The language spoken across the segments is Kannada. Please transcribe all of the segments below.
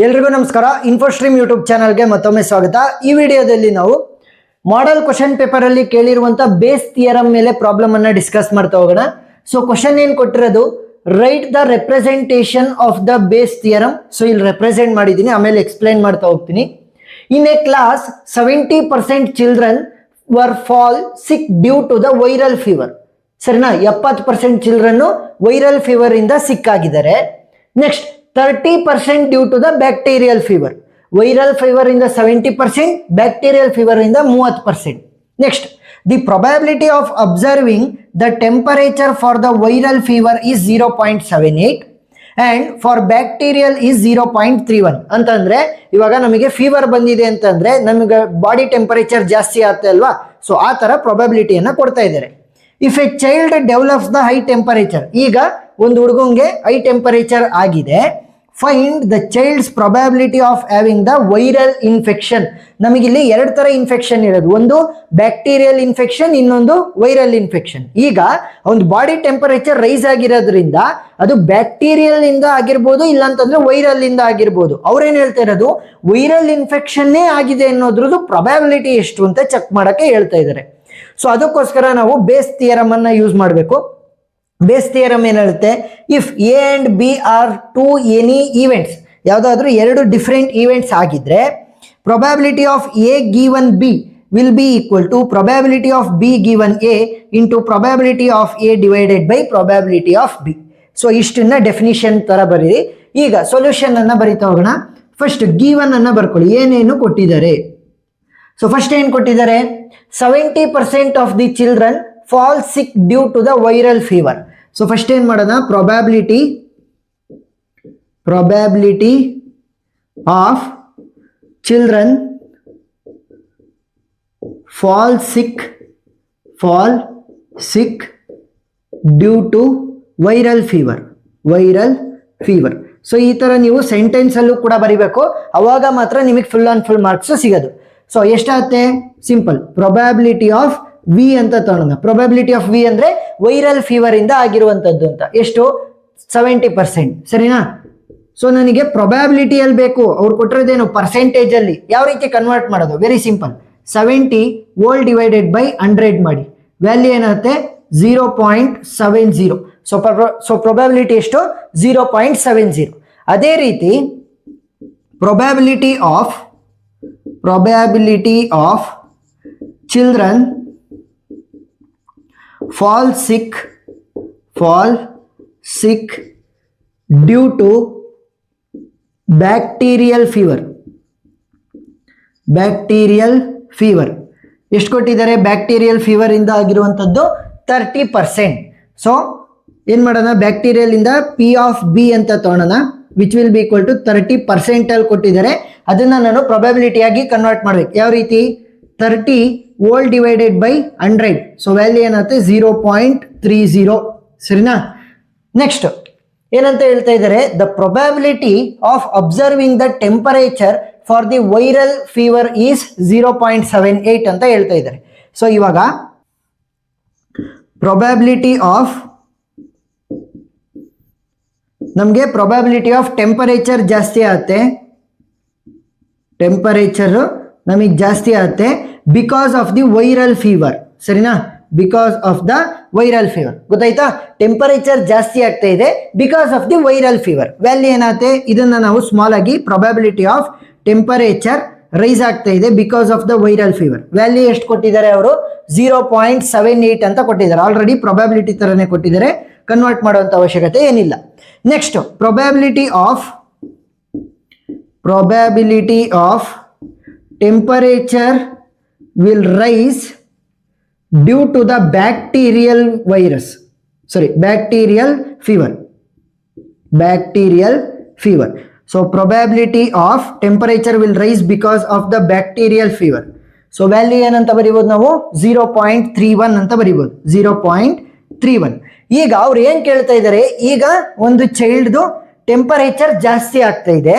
ಎಲ್ರಿಗೂ ನಮಸ್ಕಾರ. ಇನ್ಫೋಸ್ಟ್ರೀಮ್ ಯೂಟ್ಯೂಬ್ ಚಾನಲ್ಗೆ ಮತ್ತೊಮ್ಮೆ ಸ್ವಾಗತ. ಈ ವಿಡಿಯೋದಲ್ಲಿ ನಾವು ಮಾಡೆಲ್ ಕ್ವಶನ್ ಪೇಪರ್ ಅಲ್ಲಿ ಕೇಳಿರುವಂತ ಬೇಸ್ ಥಿಯರಂ ಮೇಲೆ ಪ್ರಾಬ್ಲಮ್ ಅನ್ನ ಡಿಸ್ಕಸ್ ಮಾಡ್ತಾ ಹೋಗೋಣ. ಸೊ ಕ್ವಶನ್ ಏನ್ ಕೊಟ್ಟಿರೋದು, right the representation of the Bayes theorem. So ಇಲ್ಲಿ ರೆಪ್ರೆಸೆಂಟ್ ಮಾಡಿದ್ದೀನಿ, ಆಮೇಲೆ ಎಕ್ಸ್ಪ್ಲೈನ್ ಮಾಡ್ತಾ ಹೋಗ್ತೀನಿ. In a class 70% children were fall sick due to the viral fever. ಸರಿನಾ, 70% ಚಿಲ್ಡ್ರನ್ ವೈರಲ್ ಫೀವರ್ ಇಂದ ಸಿಕ್ ಆಗಿದ್ದಾರೆ. Next 30% due to the bacterial fever. Viral fever ಇಂದ 70%, ಬ್ಯಾಕ್ಟೀರಿಯಲ್ ಫೀವರ್ ಇಂದ 30%. Next, the probability of observing the temperature for the viral fever is 0.78 and for bacterial is 0.31. ಅಂತಂದ್ರೆ ಇವಾಗ ನಮಗೆ ಫೀವರ್ ಬಂದಿದೆ ಅಂತಂದ್ರೆ ನಮಗೆ ಬಾಡಿ ಟೆಂಪರೇಚರ್ ಜಾಸ್ತಿ ಆಗುತ್ತೆ ಅಲ್ವಾ. ಸೊ ಆ ತರ ಪ್ರೊಬ್ಯಾಬಿಲಿಟಿಯನ್ನ ಕೊಡ್ತಾ ಇದ್ದಾರೆ. If A child develops the high temperature, ಈಗ ಒಂದು ಹುಡುಗಂಗೆ ಹೈ ಟೆಂಪರೇಚರ್ ಆಗಿದೆ, find the child's probability of having the viral infection. ನಮಗಿಲ್ಲಿ ಎರಡು ತರ ಇನ್ಫೆಕ್ಷನ್ ಇರೋದು, ಒಂದು ಬ್ಯಾಕ್ಟೀರಿಯಲ್ ಇನ್ಫೆಕ್ಷನ್, ಇನ್ನೊಂದು ವೈರಲ್ ಇನ್ಫೆಕ್ಷನ್. ಈಗ ಒಂದು ಬಾಡಿ ಟೆಂಪರೇಚರ್ ರೈಸ್ ಆಗಿರೋದ್ರಿಂದ ಅದು ಬ್ಯಾಕ್ಟೀರಿಯಲ್ ಇಂದ ಆಗಿರ್ಬೋದು, ಇಲ್ಲಾಂತಂದ್ರೆ ವೈರಲ್ ಇಂದ ಆಗಿರ್ಬೋದು. ಅವ್ರೇನ್ ಹೇಳ್ತಾ ಇರೋದು, ವೈರಲ್ ಇನ್ಫೆಕ್ಷನ್ನೇ ಆಗಿದೆ ಅನ್ನೋದ್ರದ್ದು ಪ್ರೊಬ್ಯಾಬಿಲಿಟಿ ಎಷ್ಟು ಅಂತ ಚೆಕ್ ಮಾಡಕ್ಕೆ ಹೇಳ್ತಾ ಇದ್ದಾರೆ. ಸೊ ಅದಕ್ಕೋಸ್ಕರ ನಾವು ಬೇಸ್ ಥಿಯರಮ್ ಅನ್ನ ಯೂಸ್ ಮಾಡಬೇಕು. ಬೇಸ್ ಥಿಯರಮ್ ಏನ್ ಹೇಳುತ್ತೆ, if A and B are two any events, ಯಾವುದಾದ್ರೂ ಎರಡು ಡಿಫರೆಂಟ್ ಈವೆಂಟ್ಸ್ ಆಗಿದ್ರೆ probability of A given B will be equal to probability of B given A into probability of A divided by probability of B. So ಇಷ್ಟನ್ನ ಡೆಫಿನಿಷನ್ ತರ ಬರೀರಿ. ಈಗ ಸೊಲ್ಯೂಷನ್ ಅನ್ನ ಬರಿತಾ ಹೋಗೋಣ. ಫಸ್ಟ್ ಗಿವನ್ ಅನ್ನ ಬರ್ಕೊಳ್ಳಿ, ಏನೇನು ಕೊಟ್ಟಿದ್ದಾರೆ. ಸೊ ಫಸ್ಟ್ ಏನ್ ಕೊಟ್ಟಿದ್ದಾರೆ, 70% of the children fall sick due to the viral fever. So first ಏನ್ ಮಾಡೋಣ, probability of children fall sick due to viral fever. So ಈ ತರ ನೀವು ಸೆಂಟೆನ್ಸ್ ಅಲ್ಲೂ ಕೂಡ ಬರಿಬೇಕು, ಅವಾಗ ಮಾತ್ರ ನಿಮಗೆ ಫುಲ್ ಆನ್ ಫುಲ್ ಮಾರ್ಕ್ಸ್ ಸಿಗೋದು. ಸೊ ಎಷ್ಟಾಗುತ್ತೆ, ಸಿಂಪಲ್, ಪ್ರೊಬ್ಯಾಬಿಲಿಟಿ ಆಫ್ ವಿ ಅಂತ ತಗೊಳ್ಳೋಣ. ಪ್ರೊಬ್ಯಾಬಿಲಿಟಿ ಆಫ್ ವಿ ಅಂದ್ರೆ ವೈರಲ್ ಫೀವರ್ ಇಂದ ಆಗಿರುವಂತದ್ದು ಅಂತ. ಎಷ್ಟು, 70%. ಸರಿನಾ. ಸೊ ನನಗೆ ಪ್ರೊಬ್ಯಾಬಿಲಿಟಿ ಅಲ್ಲಿ ಬೇಕು, ಅವ್ರು ಕೊಟ್ಟಿರೋದೇನು ಪರ್ಸೆಂಟೇಜ್ ಅಲ್ಲಿ. ಯಾವ ರೀತಿ ಕನ್ವರ್ಟ್ ಮಾಡೋದು, very simple, 70 hole divided by 100 ಮಾಡಿ, ವ್ಯಾಲ್ಯೂ ಏನಾಗುತ್ತೆ 0.70. ಸೊ ಪ್ರೊಬ್ಯಾಬಿಲಿಟಿ ಎಷ್ಟು, 0.70. ಅದೇ ರೀತಿ probability of children fall sick due to bacterial fever. ಎಷ್ಟು ಕೊಟ್ಟಿದ್ದಾರೆ, ಬ್ಯಾಕ್ಟೀರಿಯಲ್ ಫೀವರ್ ಇಂದ ಆಗಿರುವಂತದ್ದು 30%. ಸೊ ಏನ್ ಮಾಡೋಣ, ಬ್ಯಾಕ್ಟೀರಿಯಲ್ ಇಂದ ಪಿ ಆಫ್ ಬಿ ಅಂತ ತಗೊಳ್ಳೋಣ, which will be equal to 30% ಅಲ್ಲಿ ಕೊಟ್ಟಿದ್ದಾರೆ. ಅದನ್ನ ನಾನು ಪ್ರೊಬ್ಯಾಬಿಲಿಟಿ ಆಗಿ ಕನ್ವರ್ಟ್ ಮಾಡ್ಬೇಕು. ಯಾವ ರೀತಿ, 30 hole divided by 100. So value ಏನಾಗುತ್ತೆ 0.30. ಸರಿನಾ. ನೆಕ್ಸ್ಟ್ ಏನಂತ ಹೇಳ್ತಾ ಇದ್ದಾರೆ, the probability of observing the temperature for the viral fever is 0.78 ಅಂತ ಹೇಳ್ತಾ ಇದ್ದಾರೆ. ಸೊ ಇವಾಗ ಪ್ರೊಬ್ಯಾಬಿಲಿಟಿ ಆಫ್ ಟೆಂಪರೇಚರ್ ಜಾಸ್ತಿ ಆಗುತ್ತೆ, ನಮಗೆ ಜಾಸ್ತಿ ಆಗುತ್ತೆ because of the viral fever. ಸರಿನಾ, because of the viral fever. ಗೊತ್ತಾಯ್ತಾ, ಟೆಂಪರೇಚರ್ ಜಾಸ್ತಿ ಆಗ್ತಾ ಇದೆ because of the viral fever. Value ಏನಾಗುತ್ತೆ, ಇದನ್ನ ನಾವು ಸ್ಮಾಲ್ ಆಗಿ ಪ್ರೊಬ್ಯಾಬಿಲಿಟಿ ಆಫ್ ಟೆಂಪರೇಚರ್ ರೈಸ್ ಆಗ್ತಾ ಇದೆ because of the viral fever. Value ಎಷ್ಟು ಕೊಟ್ಟಿದ್ದಾರೆ ಅವರು, 0.78 ಅಂತ ಕೊಟ್ಟಿದ್ದಾರೆ. ಆಲ್ರೆಡಿ ಪ್ರೊಬ್ಯಾಬಿಲಿಟಿ ತರನೇ ಕೊಟ್ಟಿದ್ದಾರೆ, ಕನ್ವರ್ಟ್ ಮಾಡುವಂತ ಅವಶ್ಯಕತೆ ಏನಿಲ್ಲ. Next, probability of temperature will rise due to the bacterial fever. So probability of temperature will rise because of the bacterial fever. So value ಏನಂತ ಬರೀಬಹುದು ನಾವು, 0.31 ಅಂತ ಬರೀಬಹುದು, 0.31. ಈಗ ಅವ್ರು ಏನ್ ಕೇಳ್ತಾ ಇದ್ದಾರೆ, ಈಗ ಒಂದು ಚೈಲ್ಡ್ದು ಟೆಂಪರೇಚರ್ ಜಾಸ್ತಿ ಆಗ್ತಾ ಇದೆ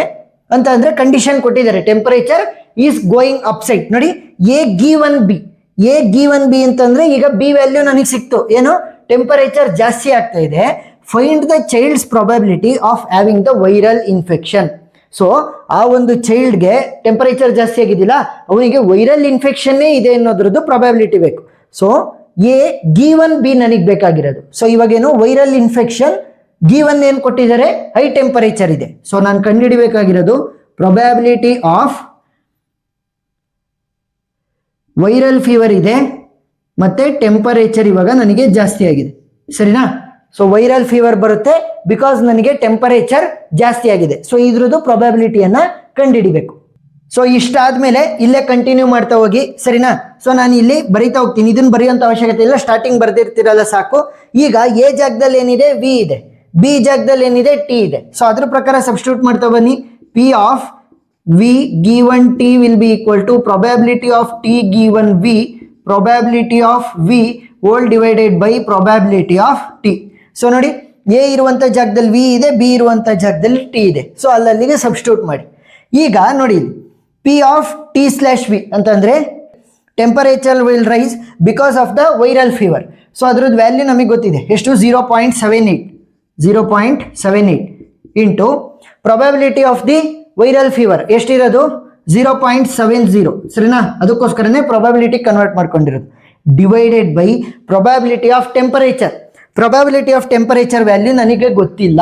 ಅಂತ ಅಂದ್ರೆ ಕಂಡೀಷನ್ ಕೊಟ್ಟಿದ್ದಾರೆ, ಟೆಂಪರೇಚರ್ ಈಸ್ ಗೋಯಿಂಗ್ ಅಪ್ಸೈಡ್. ನೋಡಿ, ಎ ಗಿವನ್ ಬಿ ಅಂತಂದ್ರೆ ಈಗ ಬಿ ವ್ಯಾಲ್ಯೂ ನನಗೆ ಸಿಕ್ತು, ಏನು, ಟೆಂಪರೇಚರ್ ಜಾಸ್ತಿ ಆಗ್ತಾ ಇದೆ. Find the child's probability of having the viral infection. So ಆ ಒಂದು ಚೈಲ್ಡ್ಗೆ ಟೆಂಪರೇಚರ್ ಜಾಸ್ತಿ ಆಗಿದ್ದಿಲ್ಲ, ಅವನಿಗೆ ವೈರಲ್ ಇನ್ಫೆಕ್ಷನ್ನೇ ಇದೆ ಅನ್ನೋದ್ರದ್ದು ಪ್ರಾಬಬಿಲಿಟಿ ಬೇಕು. ಸೊ ಎ ಗಿವನ್ ಬಿ ನನಗೆ ಬೇಕಾಗಿರೋದು. ಸೊ ಇವಾಗೇನು ವೈರಲ್ ಇನ್ಫೆಕ್ಷನ್ ಗಿವನ್ ಏನು ಕೊಟ್ಟಿದ್ದಾರೆ, ಹೈ ಟೆಂಪರೇಚರ್ ಇದೆ. ಸೊ ನಾನು ಕಂಡುಹಿಡಿಬೇಕಾಗಿರೋದು ಪ್ರಾಬಬಿಲಿಟಿ ಆಫ್ ವೈರಲ್ ಫೀವರ್ ಇದೆ ಮತ್ತೆ ಟೆಂಪರೇಚರ್ ಇವಾಗ ನನಗೆ ಜಾಸ್ತಿ ಆಗಿದೆ, ಸರಿನಾ. ಸೊ ವೈರಲ್ ಫೀವರ್ ಬರುತ್ತೆ ಬಿಕಾಸ್ ನನಗೆ ಟೆಂಪರೇಚರ್ ಜಾಸ್ತಿ ಆಗಿದೆ. ಸೊ ಇದ್ರದ್ದು ಪ್ರಾಬಬಿಲಿಟಿಯನ್ನ ಕಂಡುಹಿಡಿಬೇಕು. ಸೊ ಇಷ್ಟಾದ್ಮೇಲೆ ಇಲ್ಲೇ ಕಂಟಿನ್ಯೂ ಮಾಡ್ತಾ ಹೋಗಿ, ಸರಿನಾ. ಸೊ ನಾನು ಇಲ್ಲಿ ಬರಿತಾ ಹೋಗ್ತೀನಿ, ಇದನ್ನ ಬರೆಯುವಂತ ಅವಶ್ಯಕತೆ ಇಲ್ಲ, ಸ್ಟಾರ್ಟಿಂಗ್ ಬರ್ದಿರ್ತಿರಲ್ಲ ಸಾಕು. ಈಗ ಎ ಜಾಗದಲ್ಲಿ ಏನಿದೆ ವಿ ಇದೆ, ಬಿ ಜಾಗದಲ್ಲಿ ಏನಿದೆ ಟಿ ಇದೆ. ಸೊ ಅದ್ರ ಪ್ರಕಾರ ಸಬ್ಸ್ಟಿಟ್ಯೂಟ್ ಮಾಡ್ತಾ ಬನ್ನಿ. P of V given T will be equal to probability of T given V, probability of V whole divided by probability of T. So ನೋಡಿ, ಎ ಇರುವಂತ ಜಾಗದಲ್ಲಿ ವಿ ಇದೆ, ಬಿ ಇರುವಂತ ಜಾಗದಲ್ಲಿ ಟಿ ಇದೆ. ಸೊ ಅಲ್ಲಿಗೆ ಸಬ್ಸ್ಟಿಟ್ಯೂಟ್ ಮಾಡಿ. ಈಗ ನೋಡಿ, P of T slash V ಅಂತಂದ್ರೆ temperature will rise because of the viral fever. So ಅದ್ರದ್ದು ವ್ಯಾಲ್ಯೂ ನಮಗೆ ಗೊತ್ತಿದೆ ಎಷ್ಟು, 0.78 into probability of the viral fever ಎಷ್ಟಿರೋದು 0.70, ಸರಿನಾ. ಅದಕ್ಕೋಸ್ಕರನೇ ಪ್ರಾಬಬಿಲಿಟಿ ಕನ್ವರ್ಟ್ ಮಾಡ್ಕೊಂಡಿರೋದು, divided by probability of temperature. Probability of temperature value ನನಗೆ ಗೊತ್ತಿಲ್ಲ.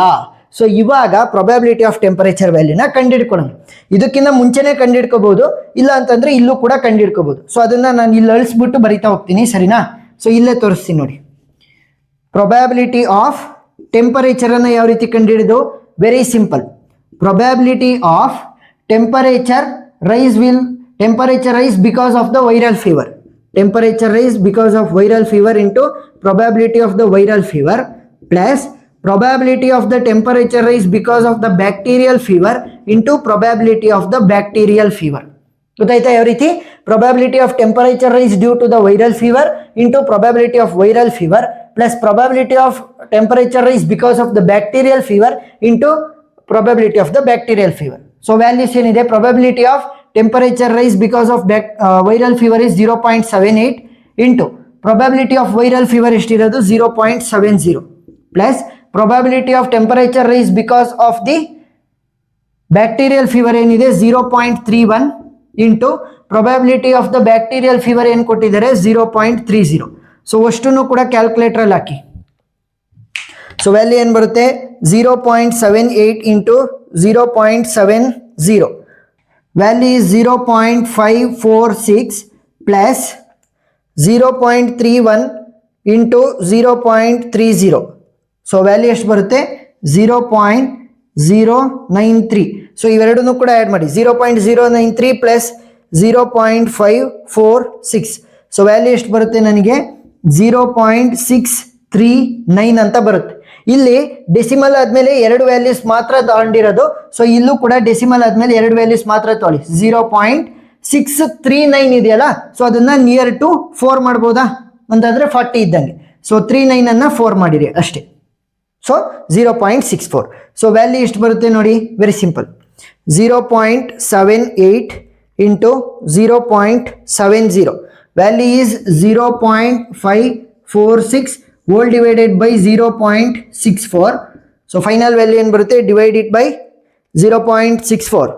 ಸೊ ಇವಾಗ ಪ್ರಾಬಬಿಲಿಟಿ ಆಫ್ ಟೆಂಪರೇಚರ್ ವ್ಯಾಲ್ಯೂನ ಕಂಡುಹಿಡ್ಕೊಳ್ಳೋಣ. ಇದಕ್ಕಿಂತ ಮುಂಚೆನೇ ಕಂಡುಹಿಡ್ಕೋಬಹುದು, ಇಲ್ಲ ಅಂತಂದ್ರೆ ಇಲ್ಲೂ ಕೂಡ ಕಂಡುಹಿಡ್ಕೋಬಹುದು. ಸೊ ಅದನ್ನ ನಾನು ಇಲ್ಲಿ ಅಳಿಸ್ಬಿಟ್ಟು ಬರಿತಾ ಹೋಗ್ತೀನಿ, ಸರಿನಾ. ಸೊ ಇಲ್ಲೇ ತೋರಿಸ್ತೀನಿ ನೋಡಿ. ಪ್ರಾಬಬಿಲಿಟಿ ಆಫ್ ಟೆಂಪರೇಚರ್ ಅನ್ನ ಯಾವ ರೀತಿ ಕಂಡುಹಿಡಿದು, very simple. Probability of temperature rice because of the viral fever. Temperature rise because of viral fever into probability of the viral fever plus probability of the temperature rise because of the bacterial fever into probability of the bacterial fever. ಗೊತ್ತಾಯ್ತಾ ಯಾವ ರೀತಿ? probability of temperature rise due to the viral fever into probability of viral fever plus probability of temperature rise because of the bacterial fever into probability of the bacterial fever. So values ಏನಿದೆ, probability of temperature rise because of viral fever is 0.78 into probability of viral fever ಎಷ್ಟಿರೋದು 0.70 plus probability of temperature rise because of the bacterial fever ಏನಿದೆ 0.31 into probability of the bacterial fever ಏನು ಕೊಟ್ಟಿದ್ದಾರೆ 0.30. ಸೊ ಅಷ್ಟನ್ನು ಕೂಡ ಕ್ಯಾಲ್ಕುಲೇಟರ್ ಅಲ್ಲಿ ಹಾಕಿ. ಸೊ ವ್ಯಾಲ್ಯೂ ಏನು ಬರುತ್ತೆ 0.78 into 0.70. Value is 0.546 plus 0.31 into 0.30. So value ಎಷ್ಟು ಬರುತ್ತೆ 0.093. ಸೊ ಇವೆರಡನ್ನು ಕೂಡ ಆ್ಯಡ್ ಮಾಡಿ. 0.093 ಪ್ಲಸ್ 0.546. ಸೊ ವ್ಯಾಲ್ಯೂ ಎಷ್ಟು ಬರುತ್ತೆ ನನಗೆ 0.639 ಅಂತ ಬರುತ್ತೆ. ಇಲ್ಲಿ ಡೆಸಿಮಲ್ ಆದ್ಮೇಲೆ ಎರಡು ವ್ಯಾಲ್ಯೂಸ್ ಮಾತ್ರ ತಗೊಂಡಿರೋದು. ಸೊ ಇಲ್ಲೂ ಕೂಡ ಡೆಸಿಮಲ್ ಆದ್ಮೇಲೆ ಎರಡು ವ್ಯಾಲ್ಯೂಸ್ ಮಾತ್ರ ತೊಗೊಳ್ಳಿ. 0.639 ಇದೆಯಲ್ಲ, ಸೊ ಅದನ್ನ ನಿಯರ್ ಟು 4 ಮಾಡ್ಬೋದಾ ಅಂತಂದ್ರೆ 40 ಇದ್ದಂಗೆ. ಸೊ 39 ಅನ್ನ 4 ಮಾಡಿರಿ ಅಷ್ಟೇ. ಸೊ 0.64. ಸೊ ವ್ಯಾಲ್ಯೂ ಎಷ್ಟು ಬರುತ್ತೆ ನೋಡಿ, very simple. 0.78 into 0.70. Value is 0.546 whole divided by 0.64. So final value ಏನು ಬರುತ್ತೆ, divide it by 0.64.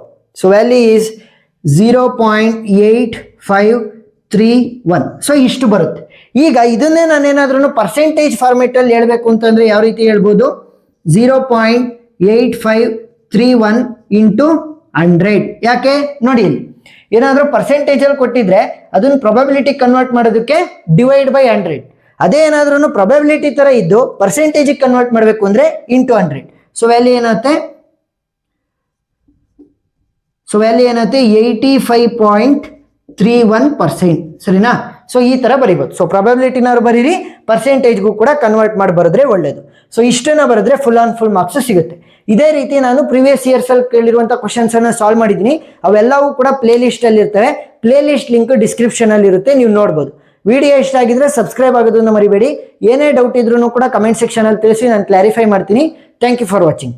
So value is 0.8531. So ಇಷ್ಟು ಬರುತ್ತೆ. ಈಗ ಇದನ್ನೇ ನಾನೇನಾದ್ರೂ ಪರ್ಸೆಂಟೇಜ್ ಫಾರ್ಮೆಟ್ ಅಲ್ಲಿ ಹೇಳ್ಬೇಕು ಅಂತಂದ್ರೆ ಯಾವ ರೀತಿ ಹೇಳ್ಬೋದು, 0.8531 ಇಂಟು 100. ಯಾಕೆ ನೋಡಿ, ಇಲ್ಲಿ ಏನಾದ್ರೂ ಪರ್ಸೆಂಟೇಜ್ ಅಲ್ಲಿ ಕೊಟ್ಟಿದ್ರೆ ಅದನ್ನ ಪ್ರೊಬಬಿಲಿಟಿ ಕನ್ವರ್ಟ್ ಮಾಡೋದಕ್ಕೆ ಡಿವೈಡ್ ಬೈ 100. ಅದೇ ಏನಾದ್ರೂ ಪ್ರೊಬಬಿಲಿಟಿ ತರ ಇದ್ದು ಪರ್ಸೆಂಟೇಜ್ ಕನ್ವರ್ಟ್ ಮಾಡಬೇಕು ಅಂದ್ರೆ ಇಂಟು 100. ಸೊ ವ್ಯಾಲ್ಯೂ ಏನಾಗುತ್ತೆ 85.31%, ಸರಿನಾ. ಸೊ ಈ ತರ ಬರೀಬಹುದು. ಸೊ ಪ್ರೊಬಬಿಲಿಟಿನವ್ರು ಬರೀರಿ, ಪರ್ಸೆಂಟೇಜ್ಗೂ ಕೂಡ ಕನ್ವರ್ಟ್ ಮಾಡಿ ಬರೆದ್ರೆ ಒಳ್ಳೇದು. ಸೊ ಇಷ್ಟನ್ನ ಬರೆದ್ರೆ ಫುಲ್ ಆನ್ ಫುಲ್ ಮಾರ್ಕ್ಸ್ ಸಿಗುತ್ತೆ. ಇದೇ ರೀತಿ ನಾನು ಪ್ರೀವಿಯಸ್ ಇಯರ್ಸ್ ಅಲ್ಲಿ ಕೇಳಿರುವಂತಹ ಕ್ವಶನ್ಸ್ ಅನ್ನ ಸಾಲ್ವ್ ಮಾಡಿದೀನಿ. ಅವೆಲ್ಲವೂ ಕೂಡ ಪ್ಲೇ ಲಿಸ್ಟ್ ಅಲ್ಲಿ ಇರ್ತವೆ. ಪ್ಲೇ ಲಿಸ್ಟ್ ಲಿಂಕ್ ಡಿಸ್ಕ್ರಿಪ್ಷನ್ ಅಲ್ಲಿ ಇರುತ್ತೆ, ನೀವು ನೋಡಬಹುದು. ವಿಡಿಯೋ ಇಷ್ಟ ಆಗಿದ್ರೆ ಸಬ್ಸ್ಕ್ರೈಬ್ ಆಗೋದನ್ನ ಮರಿಬೇಡಿ. ಏನೇ ಡೌಟ್ ಇದ್ರೂ ಕೂಡ ಕಮೆಂಟ್ ಸೆಕ್ಷನ್ ಅಲ್ಲಿ ತಿಳಿಸಿ, ನಾನು ಕ್ಲಾರಿಫೈ ಮಾಡ್ತೀನಿ. Thank you for watching.